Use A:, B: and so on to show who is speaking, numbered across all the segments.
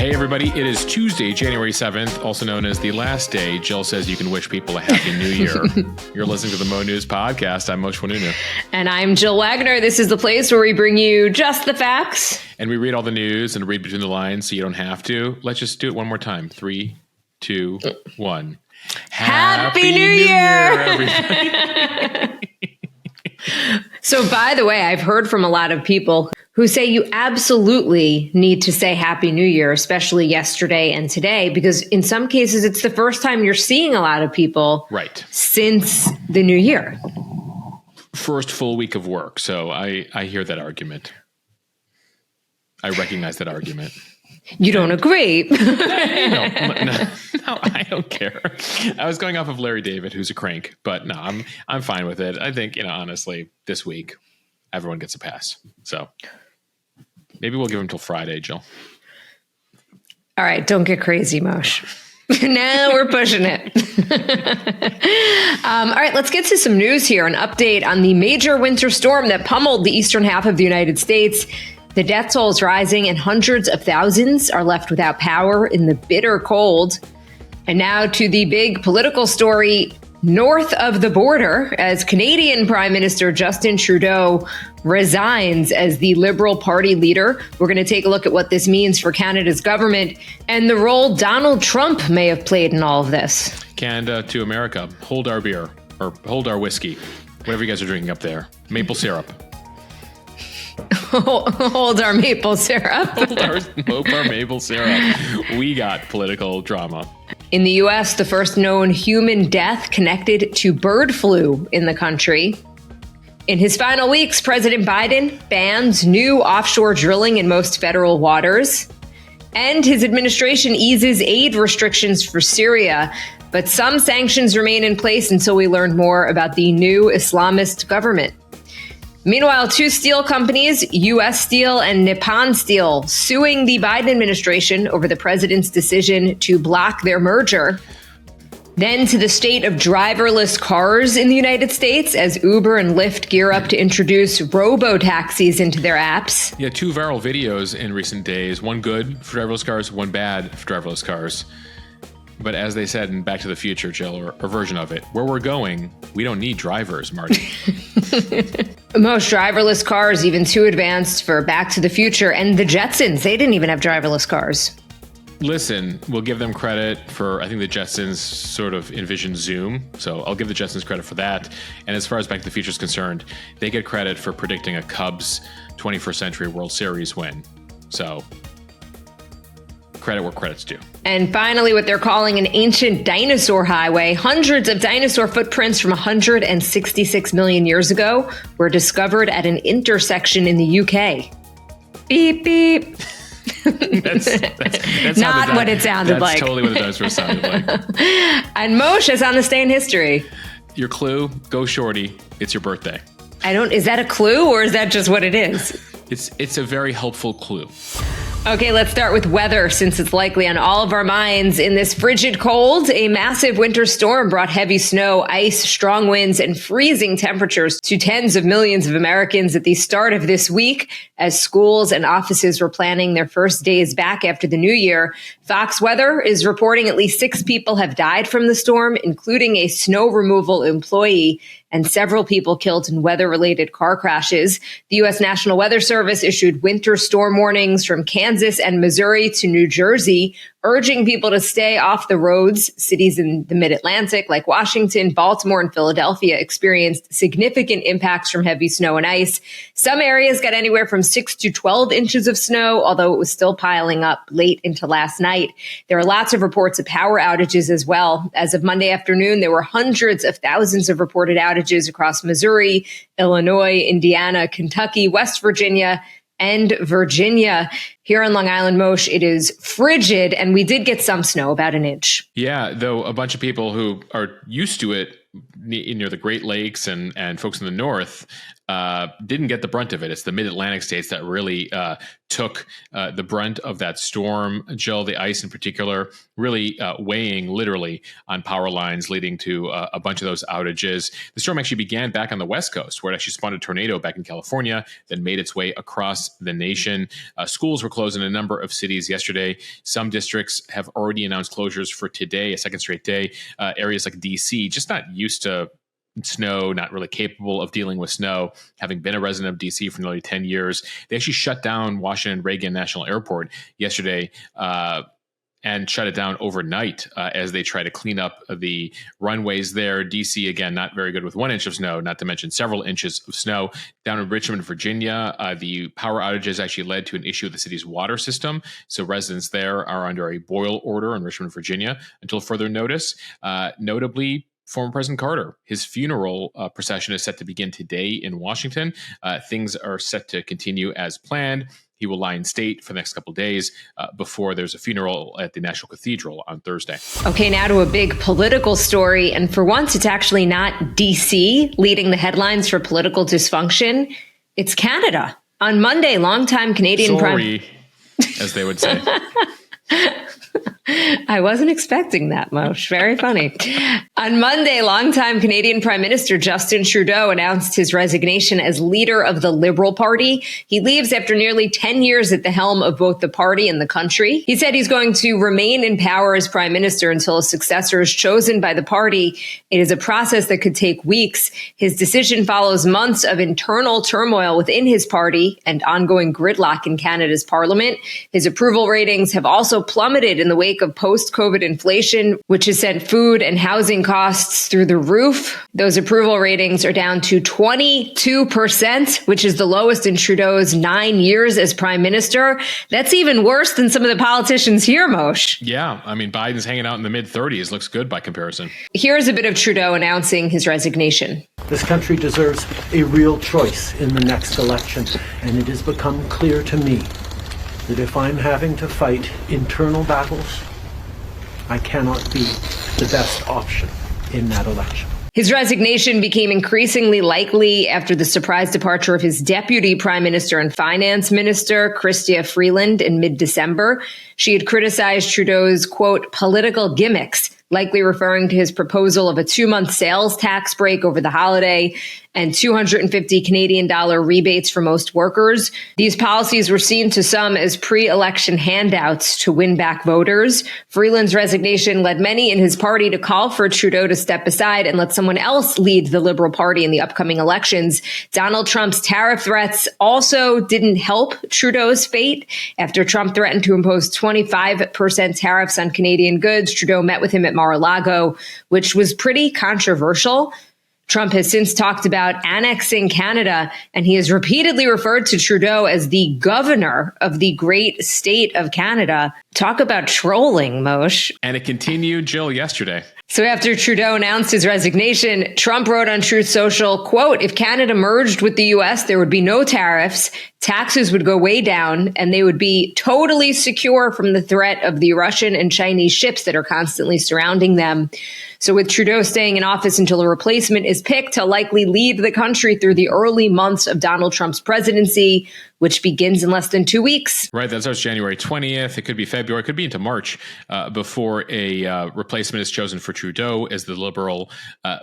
A: Hey, everybody. It is Tuesday, January 7th, also known as the last day. Jill says you can wish people a happy new year. You're listening to the Mo News Podcast. I'm Moshe Wanunu.
B: And I'm Jill Wagner. This is the place where we bring you just the facts.
A: And we read all the news and read between the lines so you don't have to. Let's just do it one more time. 3, 2, 1.
B: Happy New Year,
A: everybody.
B: So, by the way, I've heard from a lot of people who say you absolutely need to say Happy New Year, especially yesterday and today, because in some cases, it's the first time you're seeing a lot of people since the new year.
A: First full week of work. So I hear that argument. I recognize that argument.
B: You don't agree.
A: No, I don't care. I was going off of Larry David, who's a crank, but no, I'm fine with it. I think, honestly, this week, everyone gets a pass. So maybe we'll give him till Friday, Jill.
B: All right. Don't get crazy, Moshe. Now we're pushing it. All right. Let's get to some news here. An update on the major winter storm that pummeled the eastern half of the United States. The death toll is rising and hundreds of thousands are left without power in the bitter cold. And now to the big political story north of the border, as Canadian Prime Minister Justin Trudeau resigns as the Liberal Party leader. We're going to take a look at what this means for Canada's government and the role Donald Trump may have played in all of this.
A: Canada to America, hold our beer or hold our whiskey, whatever you guys are drinking up there. Maple syrup.
B: Hold our maple syrup.
A: Hold our maple syrup. We got political drama.
B: In the U.S., the first known human death connected to bird flu in the country. In his final weeks, President Biden bans new offshore drilling in most federal waters. And his administration eases aid restrictions for Syria. But some sanctions remain in place until we learn more about the new Islamist government. Meanwhile, two steel companies, U.S. Steel and Nippon Steel, suing the Biden administration over the president's decision to block their merger. Then to the state of driverless cars in the United States as Uber and Lyft gear up to introduce Robotaxis into their apps.
A: Yeah, 2 viral videos in recent days. One good for driverless cars, one bad for driverless cars. But as they said in Back to the Future, Jill, or a version of it, where we're going, we don't need drivers, Marty.
B: Most driverless cars, even too advanced for Back to the Future. And the Jetsons, they didn't even have driverless cars.
A: Listen, we'll give them credit for, I think the Jetsons sort of envisioned Zoom. So I'll give the Jetsons credit for that. And as far as Back to the Future is concerned, they get credit for predicting a Cubs 21st Century World Series win. So credit where credit's due.
B: And finally, what they're calling an ancient dinosaur highway. Hundreds of dinosaur footprints from 166 million years ago were discovered at an intersection in the UK. Beep, beep. That's not what it sounded like.
A: That's totally what the dinosaur sounded like.
B: And Moshe is on this day in history.
A: Your clue, go shorty. It's your birthday.
B: Is that a clue or is that just what it is?
A: It's a very helpful clue.
B: Okay, let's start with weather, since it's likely on all of our minds. In this frigid cold, a massive winter storm brought heavy snow, ice, strong winds, and freezing temperatures to tens of millions of Americans at the start of this week, as schools and offices were planning their first days back after the new year. Fox Weather is reporting at least 6 people have died from the storm, including a snow removal employee, and several people killed in weather-related car crashes. The U.S. National Weather Service issued winter storm warnings from Kansas and Missouri to New Jersey, urging people to stay off the roads. Cities in the mid-Atlantic like Washington, Baltimore, and Philadelphia experienced significant impacts from heavy snow and ice. Some areas got anywhere from 6 to 12 inches of snow, although it was still piling up late into last night. There are lots of reports of power outages as well. As of Monday afternoon, there were hundreds of thousands of reported outages across Missouri, Illinois, Indiana, Kentucky, West Virginia, and Virginia. Here on Long Island, Moshe, it is frigid, and we did get some snow, about an inch.
A: Yeah, though a bunch of people who are used to it near the Great Lakes and folks in the north didn't get the brunt of it. It's the mid-Atlantic states that really took the brunt of that storm. Jill, the ice in particular, really weighing literally on power lines, leading to a bunch of those outages. The storm actually began back on the West Coast, where it actually spawned a tornado back in California, then made its way across the nation. Schools were closed in a number of cities yesterday. Some districts have already announced closures for today, a second straight day. Areas like D.C., just not used to snow, not really capable of dealing with snow, having been a resident of DC for nearly 10 years. They actually shut down Washington Reagan National Airport yesterday and shut it down overnight as they try to clean up the runways there. DC, again, not very good with 1 inch of snow, not to mention several inches of snow. Down in Richmond, Virginia, the power outages actually led to an issue with the city's water system. So residents there are under a boil order in Richmond, Virginia until further notice. Notably, former President Carter, his funeral procession is set to begin today in Washington. Things are set to continue as planned. He will lie in state for the next couple of days before there's a funeral at the National Cathedral on Thursday.
B: Okay, now to a big political story. And for once, it's actually not D.C. leading the headlines for political dysfunction. It's Canada. On Monday, longtime Canadian
A: as they would say.
B: I wasn't expecting that, Moshe. Very funny. On Monday, longtime Canadian Prime Minister Justin Trudeau announced his resignation as leader of the Liberal Party. He leaves after nearly 10 years at the helm of both the party and the country. He said he's going to remain in power as Prime Minister until a successor is chosen by the party. It is a process that could take weeks. His decision follows months of internal turmoil within his party and ongoing gridlock in Canada's parliament. His approval ratings have also plummeted in the wake of post-COVID inflation, which has sent food and housing costs through the roof. Those approval ratings are down to 22%, which is the lowest in Trudeau's 9 years as prime minister. That's even worse than some of the politicians here, Moshe.
A: Yeah, I mean, Biden's hanging out in the mid-30s. Looks good by comparison.
B: Here's a bit of Trudeau announcing his resignation.
C: This country deserves a real choice in the next election, and it has become clear to me that if I'm having to fight internal battles, I cannot be the best option in that election.
B: His resignation became increasingly likely after the surprise departure of his deputy prime minister and finance minister, Chrystia Freeland, in mid-December. She had criticized Trudeau's, quote, political gimmicks, likely referring to his proposal of a 2-month sales tax break over the holiday and 250 Canadian dollar rebates for most workers. These policies were seen to some as pre-election handouts to win back voters. Freeland's resignation led many in his party to call for Trudeau to step aside and let someone else lead the Liberal Party in the upcoming elections. Donald Trump's tariff threats also didn't help Trudeau's fate. After Trump threatened to impose 25% tariffs on Canadian goods, Trudeau met with him at Mar-a-Lago, which was pretty controversial. Trump has since talked about annexing Canada, and he has repeatedly referred to Trudeau as the governor of the great state of Canada. Talk about trolling, Moshe.
A: And it continued, Jill, yesterday.
B: So after Trudeau announced his resignation, Trump wrote on Truth Social, quote, if Canada merged with the U.S., there would be no tariffs, taxes would go way down, and they would be totally secure from the threat of the Russian and Chinese ships that are constantly surrounding them. So with Trudeau staying in office until a replacement is picked, he'll likely lead the country through the early months of Donald Trump's presidency, which begins in less than 2 weeks.
A: Right. That starts January 20th. It could be February. It could be into March before a replacement is chosen for Trudeau as the Liberal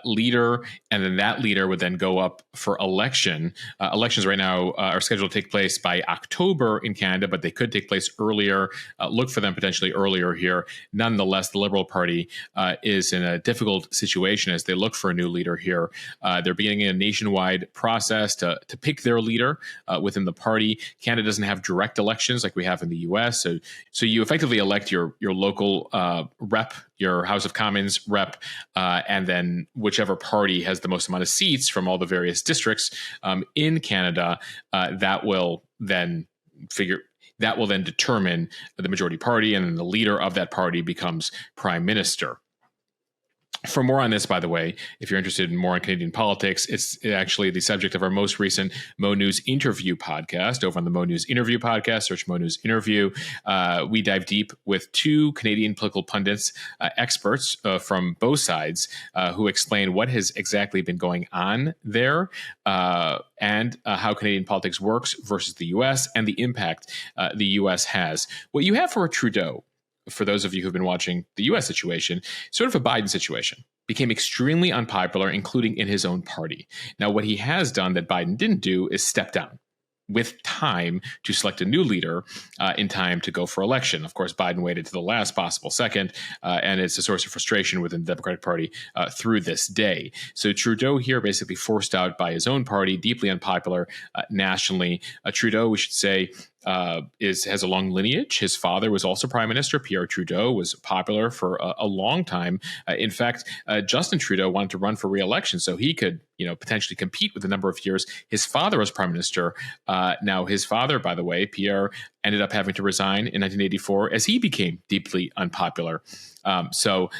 A: leader. And then that leader would then go up for election. Elections right now are scheduled to take place by October in Canada, but they could take place earlier. Look for them potentially earlier here. Nonetheless, the Liberal Party is in a difficult situation as they look for a new leader here. They're beginning a nationwide process to pick their leader within the party. Canada doesn't have direct elections like we have in the U.S. So you effectively elect your local rep, your House of Commons rep, and then whichever party has the most amount of seats from all the various districts in Canada, that will then determine the majority party, and then the leader of that party becomes prime minister. For more on this, by the way, if you're interested in more on Canadian politics, it's actually the subject of our most recent Mo News interview podcast. Over on the Mo News interview podcast, search Mo News interview. We dive deep with two Canadian political pundits, experts from both sides, who explain what has exactly been going on there and how Canadian politics works versus the U.S. and the impact the U.S. has. What you have for Trudeau, for those of you who've been watching the U.S. situation, sort of a Biden situation, became extremely unpopular, including in his own party. Now, what he has done that Biden didn't do is step down with time to select a new leader in time to go for election. Of course, Biden waited to the last possible second, and it's a source of frustration within the Democratic Party through this day. So Trudeau here basically forced out by his own party, deeply unpopular nationally. Trudeau, we should say, has a long lineage. His father was also prime minister. Pierre Trudeau was popular for a long time. In fact, Justin Trudeau wanted to run for re-election so he could, potentially compete with a number of years. His father was prime minister. Now, his father, by the way, Pierre, ended up having to resign in 1984 as he became deeply unpopular. Sort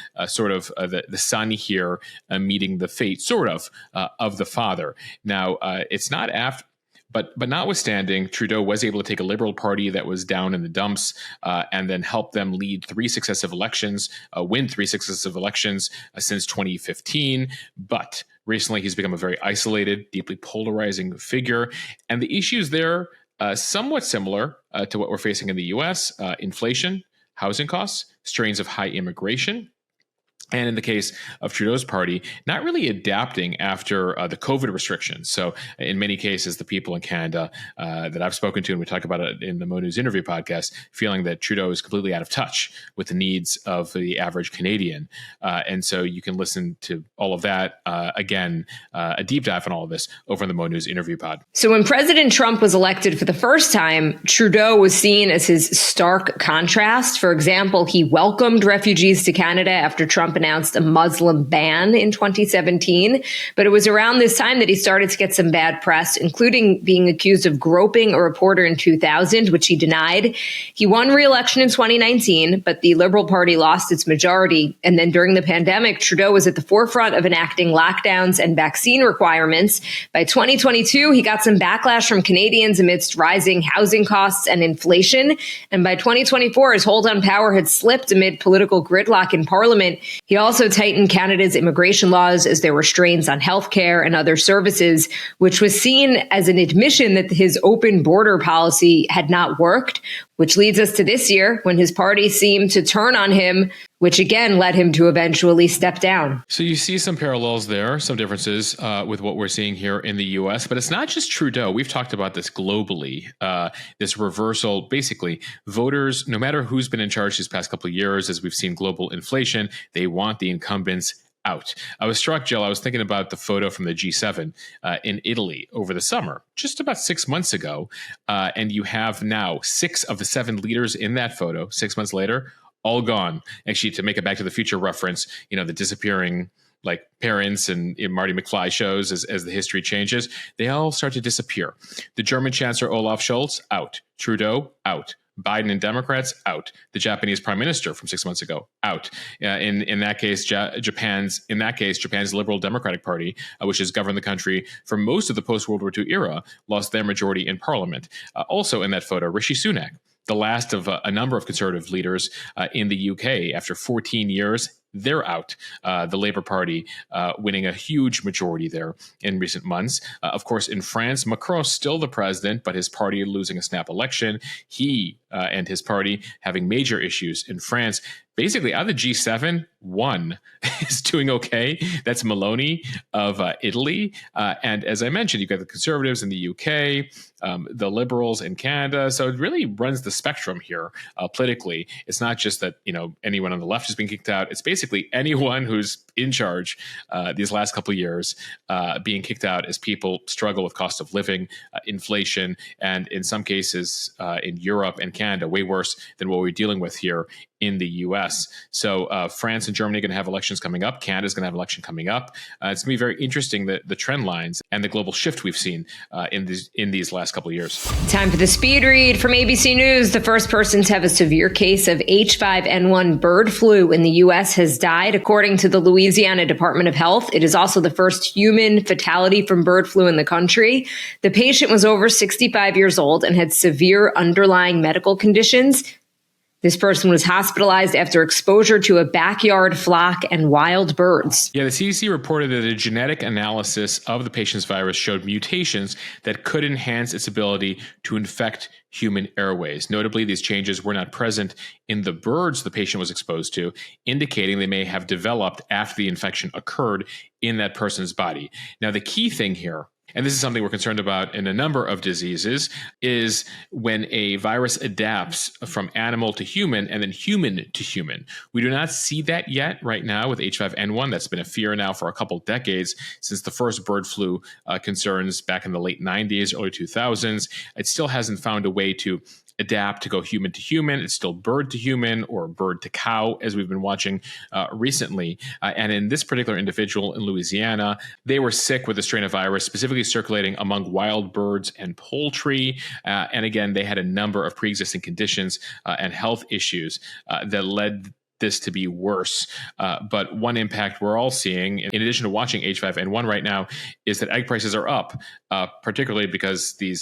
A: of the son here meeting the fate, sort of the father. Now, it's not after. But notwithstanding, Trudeau was able to take a Liberal Party that was down in the dumps and then help them lead three successive elections, win three successive elections since 2015. But recently, he's become a very isolated, deeply polarizing figure. And the issues there somewhat similar to what we're facing in the U.S., inflation, housing costs, strains of high immigration. And in the case of Trudeau's party, not really adapting after the COVID restrictions. So in many cases, the people in Canada that I've spoken to, and we talk about it in the Mo News interview podcast, feeling that Trudeau is completely out of touch with the needs of the average Canadian. And so you can listen to all of that, again, a deep dive on all of this over in the Mo News interview pod.
B: So when President Trump was elected for the first time, Trudeau was seen as his stark contrast. For example, he welcomed refugees to Canada after Trump announced a Muslim ban in 2017. But it was around this time that he started to get some bad press, including being accused of groping a reporter in 2000, which he denied. He won re-election in 2019, but the Liberal Party lost its majority. And then during the pandemic, Trudeau was at the forefront of enacting lockdowns and vaccine requirements. By 2022, he got some backlash from Canadians amidst rising housing costs and inflation. And by 2024, his hold on power had slipped amid political gridlock in Parliament. He also tightened Canada's immigration laws as there were strains on healthcare and other services, which was seen as an admission that his open border policy had not worked, which leads us to this year when his party seemed to turn on him, which again led him to eventually step down.
A: So you see some parallels there, some differences with what we're seeing here in the U.S., but it's not just Trudeau. We've talked about this globally, this reversal. Basically, voters, no matter who's been in charge these past couple of years, as we've seen global inflation, they want the incumbents out. I was struck, Jill, I was thinking about the photo from the G7 in Italy over the summer, just about 6 months ago. And you have now 6 of the 7 leaders in that photo, 6 months later, all gone. Actually, to make a Back to the Future reference, the disappearing like parents and Marty McFly shows as the history changes, they all start to disappear. The German Chancellor Olaf Scholz, out. Trudeau, out. Biden and Democrats, out. The Japanese Prime Minister from 6 months ago, out. In that case, Japan's Liberal Democratic Party, which has governed the country for most of the post-World War II era, lost their majority in Parliament. Also in that photo, Rishi Sunak, the last of a number of conservative leaders in the UK after 14 years. They're out. The Labour Party winning a huge majority there in recent months. Of course, in France, Macron's still the president, but his party losing a snap election. He and his party having major issues in France. Basically, out of the G7, one is doing okay. That's Meloni of Italy. And as I mentioned, you've got the Conservatives in the UK, the Liberals in Canada. So it really runs the spectrum here politically. It's not just that, anyone on the left has been kicked out. It's basically anyone who's in charge these last couple of years being kicked out as people struggle with cost of living, inflation, and in some cases in Europe and Canada, way worse than what we're dealing with here in the U.S. So France and Germany are going to have elections coming up. Canada's going to have an election coming up. It's going to be very interesting, the trend lines and the global shift we've seen in these last couple of years.
B: Time for the speed read from ABC News. The first person to have a severe case of H5N1 bird flu in the U.S. has died, according to the Louisiana Department of Health. It is also the first human fatality from bird flu in the country. The patient was over 65 years old and had severe underlying medical conditions. This person was hospitalized after exposure to a backyard flock and wild birds.
A: Yeah, the CDC reported that a genetic analysis of the patient's virus showed mutations that could enhance its ability to infect human airways. Notably, these changes were not present in the birds the patient was exposed to, indicating they may have developed after the infection occurred in that person's body. Now, the key thing here, and this is something we're concerned about in a number of diseases, is when a virus adapts from animal to human and then human to human. We do not see that yet right now with H5N1. That's been a fear now for a couple decades since the first bird flu concerns back in the late 90s, early 2000s. It still hasn't found a way to adapt to go human to human. It's still bird to human or bird to cow, as we've been watching recently. And in this particular individual in Louisiana, they were sick with a strain of virus specifically circulating among wild birds and poultry. And again, they had a number of pre-existing conditions and health issues that led this to be worse. But one impact we're all seeing, in addition to watching H5N1 right now, is that egg prices are up, particularly because the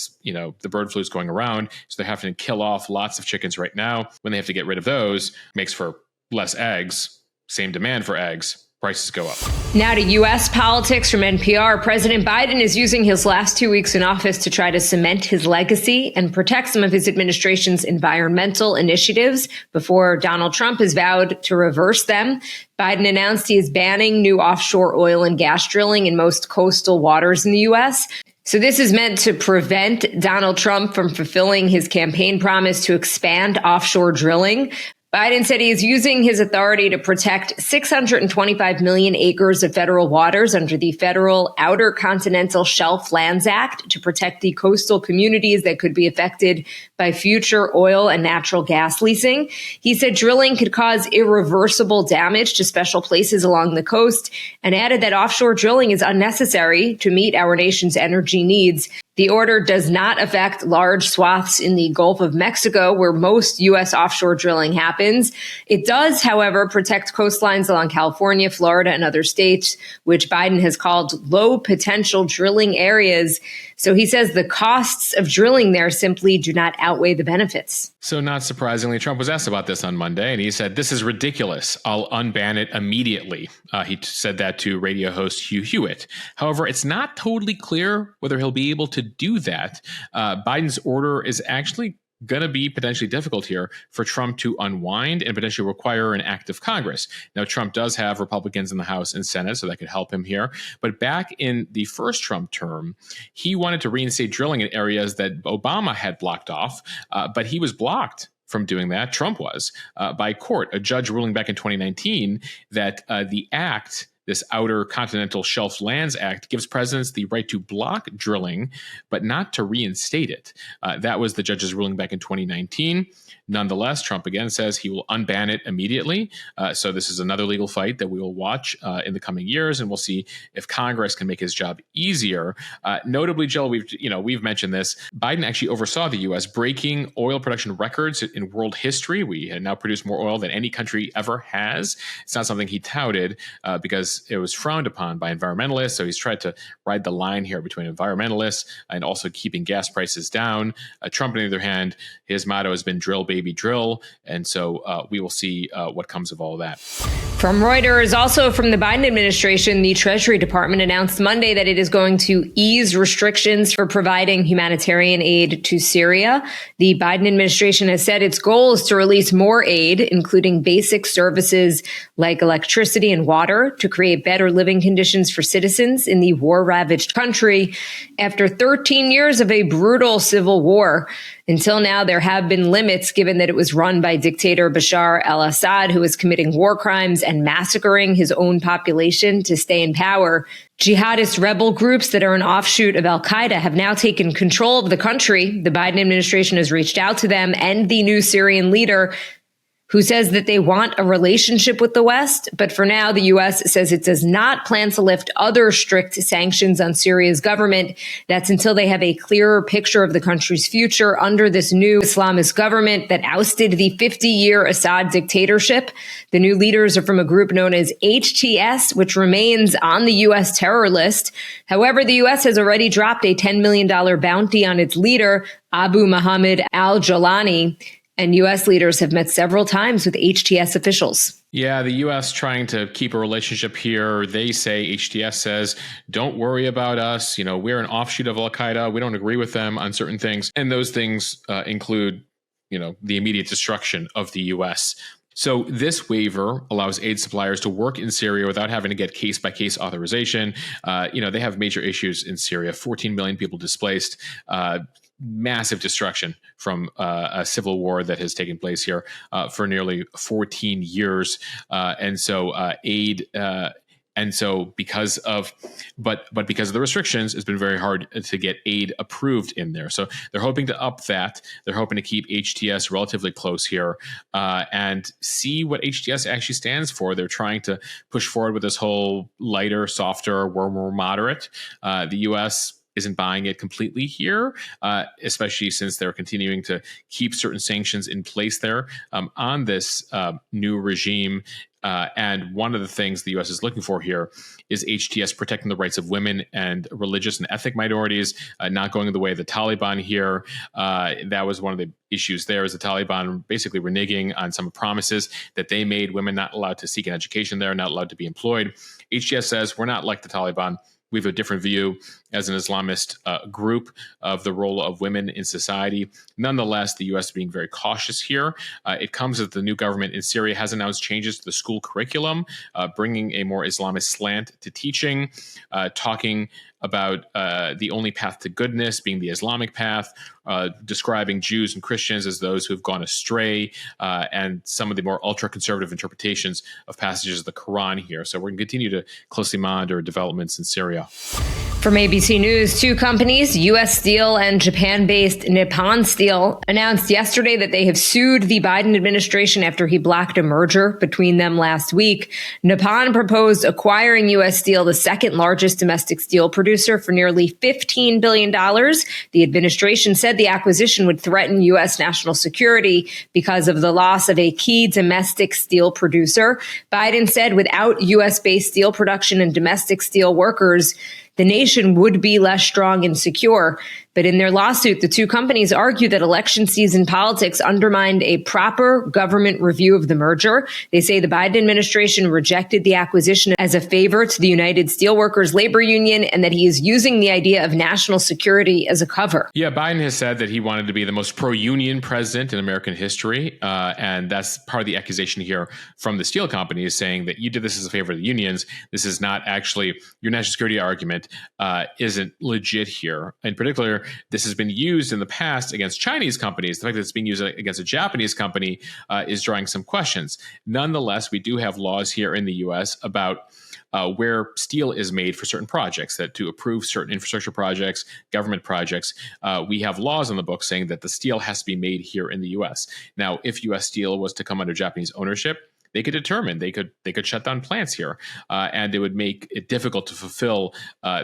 A: bird flu is going around. So they're having to kill off lots of chickens right now. When they have to get rid of those, makes for less eggs, same demand for eggs. Prices go up.
B: Now to U.S. politics from NPR. President Biden is using his last 2 weeks in office to try to cement his legacy and protect some of his administration's environmental initiatives before Donald Trump has vowed to reverse them. Biden announced he is banning new offshore oil and gas drilling in most coastal waters in the U.S. So this is meant to prevent Donald Trump from fulfilling his campaign promise to expand offshore drilling. Biden said he is using his authority to protect 625 million acres of federal waters under the Federal Outer Continental Shelf Lands Act to protect the coastal communities that could be affected by future oil and natural gas leasing. He said drilling could cause irreversible damage to special places along the coast and added that offshore drilling is unnecessary to meet our nation's energy needs. The order does not affect large swaths in the Gulf of Mexico, where most U.S. offshore drilling happens. It does, however, protect coastlines along California, Florida, and other states, which Biden has called low potential drilling areas. So he says the costs of drilling there simply do not outweigh the benefits.
A: So not surprisingly, Trump was asked about this on Monday, and he said, "This is ridiculous. I'll unban it immediately." He said that to radio host Hugh Hewitt. However, it's not totally clear whether he'll be able to do that. Biden's order is actually going to be potentially difficult here for Trump to unwind and potentially require an act of Congress. Now, Trump does have Republicans in the House and Senate, so that could help him here. But back in the first Trump term, he wanted to reinstate drilling in areas that Obama had blocked off, but he was blocked from doing that. Trump was by court, a judge ruling back in 2019 that the act, this Outer Continental Shelf Lands Act, gives presidents the right to block drilling, but not to reinstate it. That was the judge's ruling back in 2019. Nonetheless, Trump again says he will unban it immediately. So this is another legal fight that we will watch in the coming years, and we'll see if Congress can make his job easier. Notably, Jill, we've mentioned this. Biden actually oversaw the U.S. breaking oil production records in world history. We had now produced more oil than any country ever has. It's not something he touted because it was frowned upon by environmentalists. So he's tried to ride the line here between environmentalists and also keeping gas prices down. Trump, on the other hand, his motto has been drill, baby, drill. And so we will see what comes of all of that.
B: From Reuters, also from the Biden administration, the Treasury Department announced Monday that it is going to ease restrictions for providing humanitarian aid to Syria. The Biden administration has said its goal is to release more aid, including basic services like electricity and water, to create better living conditions for citizens in the war-ravaged country after 13 years of a brutal civil war. Until now, there have been limits given that it was run by dictator Bashar al-Assad, who was committing war crimes and massacring his own population to stay in power. Jihadist rebel groups that are an offshoot of al-Qaeda have now taken control of the country. The Biden administration has reached out to them and the new Syrian leader. who says that they want a relationship with the West. But for now, the U.S. says it does not plan to lift other strict sanctions on Syria's government. That's until they have a clearer picture of the country's future under this new Islamist government that ousted the 50-year Assad dictatorship. The new leaders are from a group known as HTS, which remains on the U.S. terror list. However, the U.S. has already dropped a $10 million bounty on its leader, Abu Muhammad al-Jawlani. And U.S. leaders have met several times with HTS officials.
A: Yeah, the U.S. trying to keep a relationship here. They say, HTS says, don't worry about us. We're an offshoot of Al-Qaeda. We don't agree with them on certain things. And those things include, the immediate destruction of the U.S. So this waiver allows aid suppliers to work in Syria without having to get case-by-case authorization. They have major issues in Syria, 14 million people displaced, massive destruction from a civil war that has taken place here for nearly 14 years. And so because of the restrictions, it's been very hard to get aid approved in there. So they're hoping to up that. They're hoping to keep HTS relatively close here and see what HTS actually stands for. They're trying to push forward with this whole lighter, softer, more moderate. The U.S. isn't buying it completely here, especially since they're continuing to keep certain sanctions in place there on this new regime. And one of the things the U.S. is looking for here is HTS protecting the rights of women and religious and ethnic minorities, not going the way of the Taliban here. That was one of the issues there, is the Taliban basically reneging on some promises that they made. Women not allowed to seek an education there, not allowed to be employed. HTS says, we're not like the Taliban. We have a different view as an Islamist group of the role of women in society. Nonetheless, the U.S. being very cautious here. It comes as the new government in Syria has announced changes to the school curriculum, bringing a more Islamist slant to teaching, talking about the only path to goodness being the Islamic path, describing Jews and Christians as those who have gone astray, and some of the more ultra-conservative interpretations of passages of the Quran here. So we're going to continue to closely monitor developments in Syria.
B: From ABC News, two companies, U.S. Steel and Japan-based Nippon Steel, announced yesterday that they have sued the Biden administration after he blocked a merger between them last week. Nippon proposed acquiring U.S. Steel, the second largest domestic steel producer, for nearly $15 billion. The administration said the acquisition would threaten U.S. national security because of the loss of a key domestic steel producer. Biden said without U.S.-based steel production and domestic steel workers, the nation would be less strong and secure. But in their lawsuit, the two companies argue that election season politics undermined a proper government review of the merger. They say the Biden administration rejected the acquisition as a favor to the United Steelworkers Labor Union and that he is using the idea of national security as a cover.
A: Yeah, Biden has said that he wanted to be the most pro-union president in American history. And that's part of the accusation here from the steel companies, saying that you did this as a favor to the unions. This is not actually, your national security argument isn't legit here. In particular, this has been used in the past against Chinese companies. The fact that it's being used against a Japanese company is drawing some questions. Nonetheless, we do have laws here in the U.S. about where steel is made for certain projects, that to approve certain infrastructure projects, government projects, we have laws on the books saying that the steel has to be made here in the U.S. Now, if U.S. Steel was to come under Japanese ownership, they could determine they could shut down plants here, and it would make it difficult to fulfill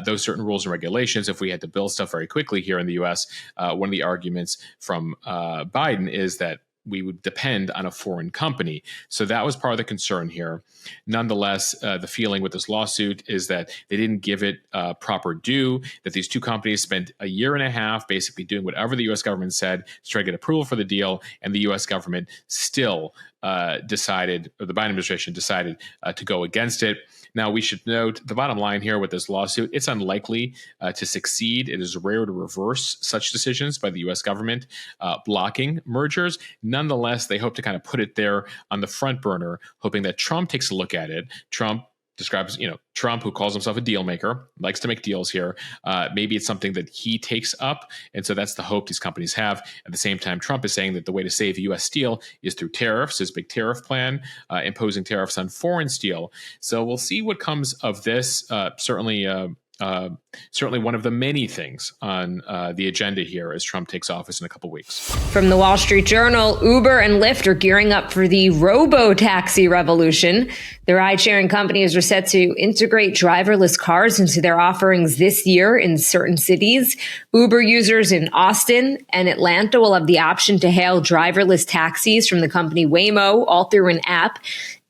A: those certain rules and regulations if we had to build stuff very quickly here in the U.S. One of the arguments from Biden is that we would depend on a foreign company. So that was part of the concern here. Nonetheless, the feeling with this lawsuit is that they didn't give it proper due, that these two companies spent a year and a half basically doing whatever the U.S. government said to try to get approval for the deal, and the U.S. government still decided, or the Biden administration decided to go against it. Now, we should note the bottom line here with this lawsuit, it's unlikely to succeed. It is rare to reverse such decisions by the U.S. government blocking mergers. Nonetheless, they hope to kind of put it there on the front burner, hoping that Trump takes a look at it. Trump describes, Trump, who calls himself a deal maker, likes to make deals here. Maybe it's something that he takes up. And so that's the hope these companies have. At the same time, Trump is saying that the way to save U.S. steel is through tariffs, his big tariff plan, imposing tariffs on foreign steel. So we'll see what comes of this. Certainly, certainly one of the many things on the agenda here as Trump takes office in a couple weeks.
B: From the Wall Street Journal, Uber and Lyft are gearing up for the Robotaxi revolution. The ride-sharing companies are set to integrate driverless cars into their offerings this year in certain cities. Uber users in Austin and Atlanta will have the option to hail driverless taxis from the company Waymo, all through an app.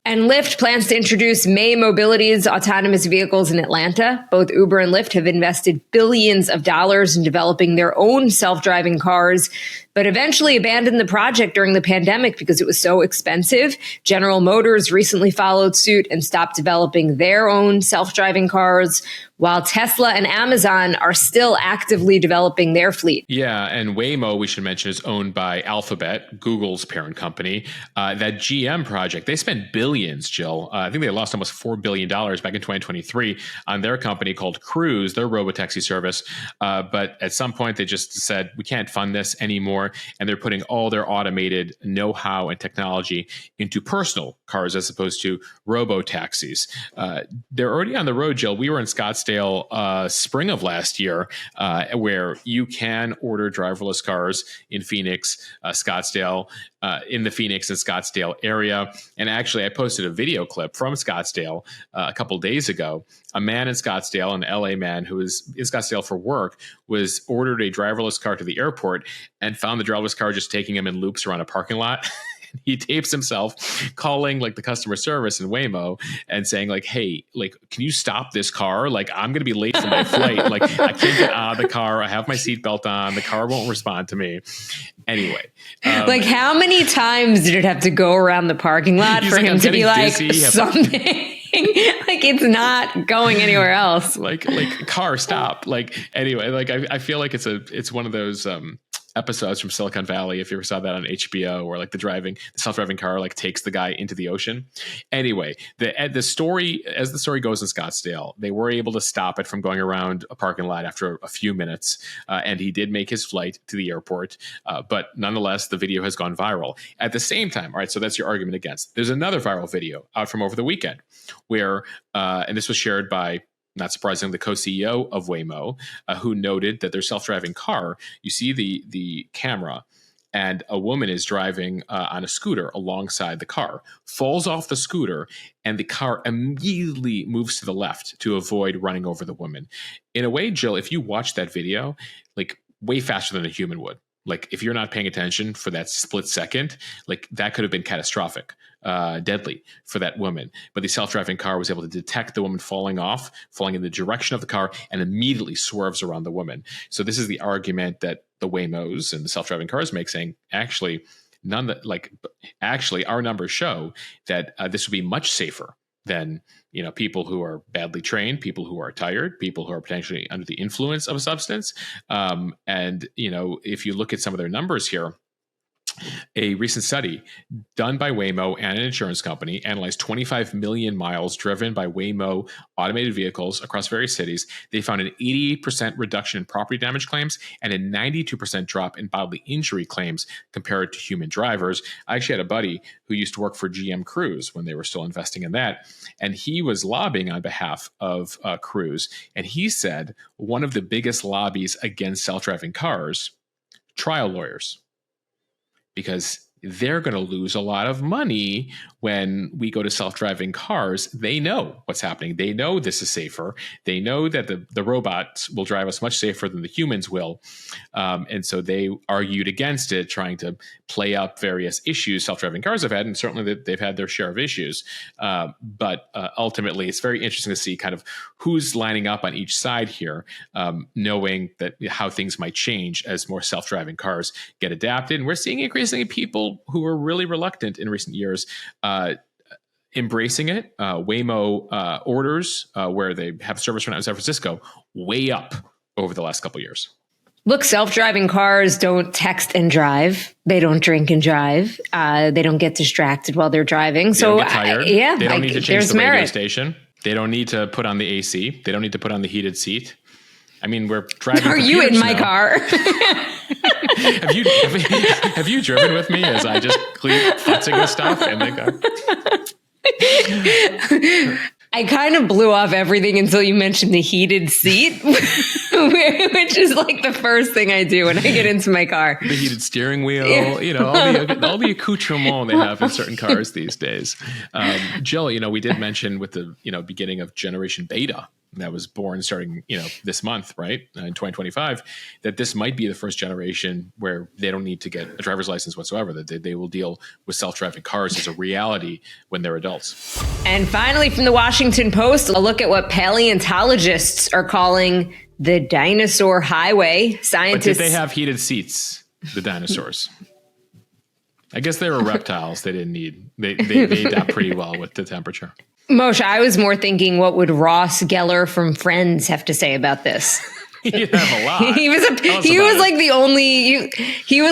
B: And Lyft plans to introduce May Mobility's autonomous vehicles in Atlanta. Both Uber and Lyft have invested billions of dollars in developing their own self-driving cars, but eventually abandoned the project during the pandemic because it was so expensive. General Motors recently followed suit and stopped developing their own self-driving cars, while Tesla and Amazon are still actively developing their fleet.
A: Yeah, and Waymo, we should mention, is owned by Alphabet, Google's parent company. That GM project, they spent billions, Jill. I think they lost almost $4 billion back in 2023 on their company called Cruise, their Robotaxi service. But at some point, they just said, we can't fund this anymore. And they're putting all their automated know-how and technology into personal cars as opposed to robo-taxis. They're already on the road, Jill. We were in Scottsdale spring of last year, where you can order driverless cars in Phoenix, Scottsdale, in the Phoenix and Scottsdale area. And actually, I posted a video clip from Scottsdale a couple days ago. A man in Scottsdale, an LA man who was in Scottsdale for work, was ordered a driverless car to the airport and found the driverless car just taking him in loops around a parking lot. He tapes himself calling like the customer service in Waymo and saying like, hey, like, can you stop this car? Like, I'm going to be late for my flight. Like, I can't get out of the car. I have my seatbelt on. The car won't respond to me. Anyway.
B: Like, how many times did it have to go around the parking lot for him to be like, something? Like, it's not going anywhere else.
A: like car stop. Like, anyway, like I feel like it's one of those episodes from Silicon Valley, if you ever saw that on HBO, where like the self-driving car like takes the guy into the ocean. Anyway, the story goes in Scottsdale, they were able to stop it from going around a parking lot after a few minutes, and he did make his flight to the airport. But nonetheless, the video has gone viral. At the same time, all right, so that's your argument against. There's another viral video out from over the weekend where, and this was shared by, not surprisingly, the co-CEO of Waymo, who noted that their self-driving car, you see the camera, and a woman is driving on a scooter alongside the car, falls off the scooter, and the car immediately moves to the left to avoid running over the woman. In a way, Jill, if you watch that video, like way faster than a human would. Like, if you're not paying attention for that split second, like that could have been catastrophic, deadly for that woman. But the self-driving car was able to detect the woman falling in the direction of the car, and immediately swerves around the woman. So this is the argument that the Waymos and the self-driving cars make, saying, actually, our numbers show that this would be much safer than, people who are badly trained, people who are tired, people who are potentially under the influence of a substance. And if you look at some of their numbers here, a recent study done by Waymo and an insurance company analyzed 25 million miles driven by Waymo automated vehicles across various cities. They found an 88% reduction in property damage claims and a 92% drop in bodily injury claims compared to human drivers. I actually had a buddy who used to work for GM Cruise when they were still investing in that, and he was lobbying on behalf of Cruise. And he said one of the biggest lobbies against self-driving cars, trial lawyers. Because they're going to lose a lot of money when we go to self-driving cars. They know what's happening. They know this is safer. They know that the robots will drive us much safer than the humans will. And so they argued against it, trying to play up various issues self-driving cars have had, and certainly they've had their share of issues. But ultimately, it's very interesting to see kind of who's lining up on each side here, knowing that how things might change as more self-driving cars get adapted. And we're seeing increasingly people who are really reluctant in recent years embracing it. Waymo orders where they have service right now in San Francisco way up over the last couple of years.
B: Look, self-driving cars don't text and drive. They don't drink and drive. They don't get distracted while they're driving.
A: They don't get tired. They don't need to change the radio
B: merit.
A: station. They don't need to put on the AC. They don't need to put on the heated seat. I mean, we're driving.
B: Are you in my car?
A: Have you driven with me as I just clean futzing with stuff in the car?
B: I kind of blew off everything until you mentioned the heated seat, which is like the first thing I do when I get into my car.
A: The heated steering wheel, you know, all the accoutrement they have in certain cars these days. Jill, you know, we did mention with the, you know, beginning of Generation Beta that was born starting, you know, this month, right, in 2025, that this might be the first generation where they don't need to get a driver's license whatsoever, that they will deal with self-driving cars as a reality when they're adults.
B: And finally, from the Washington Post, a look at what paleontologists are calling the dinosaur highway. Scientists.
A: But did they have heated seats, the dinosaurs? I guess they were reptiles. They didn't need, they adapt pretty well with the temperature.
B: Moshe, I was more thinking, what would Ross Geller from Friends have to say about this?
A: He'd have a lot.
B: He was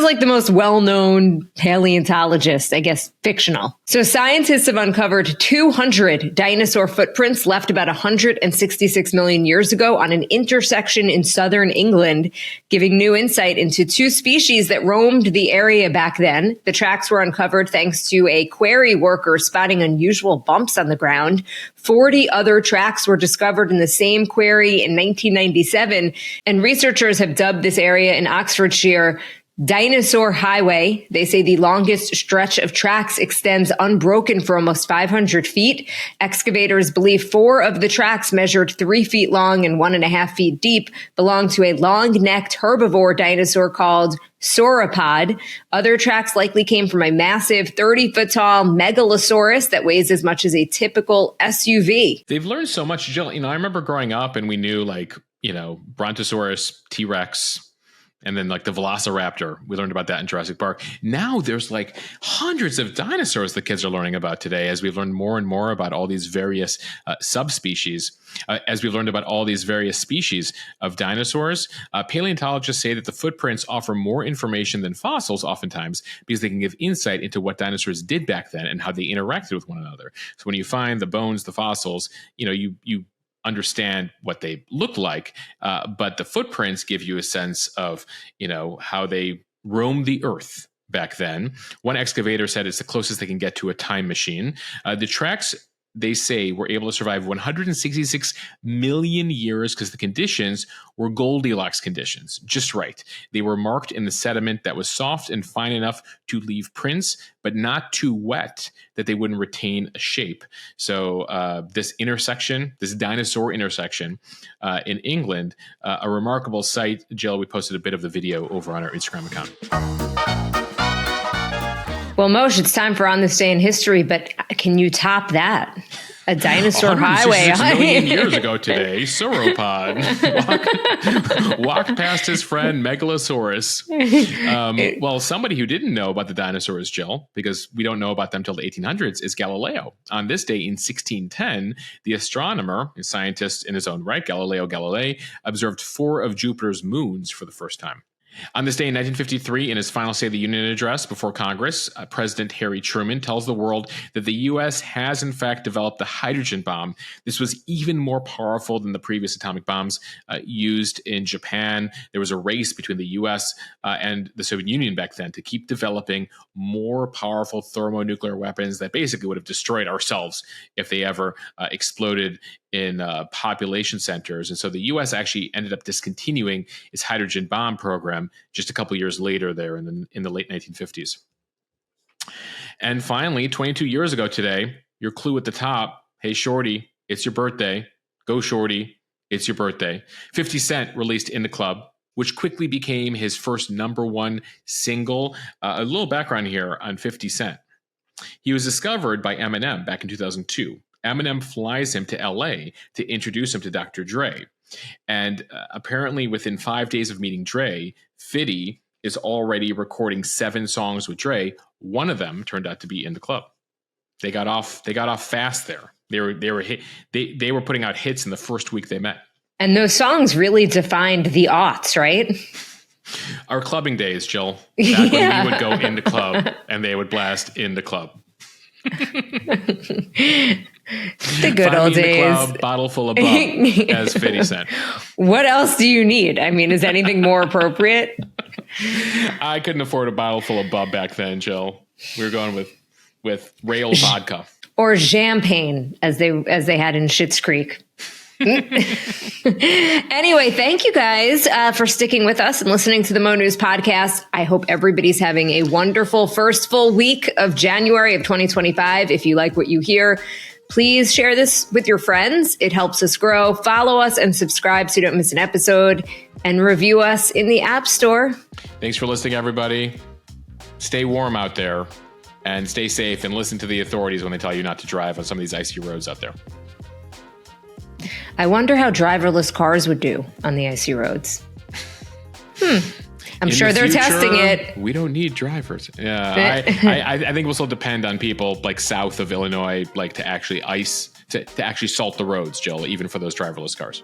B: like the most well-known paleontologist, I guess, fictional. So scientists have uncovered 200 dinosaur footprints left about 166 million years ago on an intersection in southern England, giving new insight into two species that roamed the area back then. The tracks were uncovered thanks to a quarry worker spotting unusual bumps on the ground. 40 other tracks were discovered in the same quarry in 1997, and researchers have dubbed this area in Oxfordshire Dinosaur Highway. They say the longest stretch of tracks extends unbroken for almost 500 feet. Excavators believe 4 of the tracks, measured 3 feet long and 1.5 feet deep, belong to a long-necked herbivore dinosaur called sauropod. Other tracks likely came from a massive 30-foot-tall megalosaurus that weighs as much as a typical SUV.
A: They've learned so much, Jill. You know, I remember growing up and we knew, like, you know, Brontosaurus, T-Rex, and then like the Velociraptor. We learned about that in Jurassic Park. Now there's like hundreds of dinosaurs the kids are learning about today, as we've learned more and more about all these various subspecies. As we've learned about all these various species of dinosaurs, paleontologists say that the footprints offer more information than fossils oftentimes, because they can give insight into what dinosaurs did back then and how they interacted with one another. So when you find the bones, the fossils, you know, you understand what they look like, but the footprints give you a sense of, you know, how they roamed the earth back then. One excavator said it's the closest they can get to a time machine. The tracks, they say, were able to survive 166 million years because the conditions were Goldilocks conditions, just right. They were marked in the sediment that was soft and fine enough to leave prints, but not too wet that they wouldn't retain a shape. So this intersection, this dinosaur intersection in England, a remarkable sight. Jill, we posted a bit of the video over on our Instagram account.
B: Well, Moshe, it's time for On This Day in History, but can you top that? A dinosaur highway.
A: 166 million years ago today, sauropod walked past his friend Megalosaurus. Well, somebody who didn't know about the dinosaurs, Jill, because we don't know about them till the 1800s, is Galileo. On this day in 1610, the astronomer, a scientist in his own right, Galileo Galilei, observed 4 of Jupiter's moons for the first time. On this day in 1953, in his final State of the Union address before Congress, President Harry Truman tells the world that the U.S. has, in fact, developed the hydrogen bomb. This was even more powerful than the previous atomic bombs used in Japan. There was a race between the U.S. And the Soviet Union back then to keep developing more powerful thermonuclear weapons that basically would have destroyed ourselves if they ever exploded in population centers. And so the U.S. actually ended up discontinuing its hydrogen bomb program just a couple years later there in the late 1950s. And finally, 22 years ago today, your clue at the top, hey, Shorty, it's your birthday. Go, Shorty, it's your birthday. 50 Cent released In the Club, which quickly became his first #1 single. A little background here on 50 Cent. He was discovered by Eminem back in 2002. Eminem flies him to LA to introduce him to Dr. Dre. And apparently within 5 days of meeting Dre, 50 is already recording 7 songs with Dre. One of them turned out to be In the Club. They got off fast there. They were putting out hits in the first week they met.
B: And those songs really defined the aughts, right?
A: Our clubbing days, Jill. Back when we would go in the club and they would blast In the Club.
B: The good old days.
A: In the club, bottle full of bub, as 50 Cent.
B: What else do you need? I mean, is anything more appropriate?
A: I couldn't afford a bottle full of bub back then, Jill. We were going with Rail vodka.
B: Or champagne, as they had in Schitt's Creek. Anyway, thank you guys for sticking with us and listening to the Mo News podcast. I hope everybody's having a wonderful first full week of January of 2025. If you like what you hear, please share this with your friends. It helps us grow. Follow us and subscribe so you don't miss an episode, and review us in the App Store.
A: Thanks for listening, everybody. Stay warm out there and stay safe, and listen to the authorities when they tell you not to drive on some of these icy roads out there.
B: I wonder how driverless cars would do on the icy roads. I'm sure they're testing it.
A: We don't need drivers. Yeah, I think we'll still depend on people like south of Illinois, like to actually salt the roads, Jill, even for those driverless cars.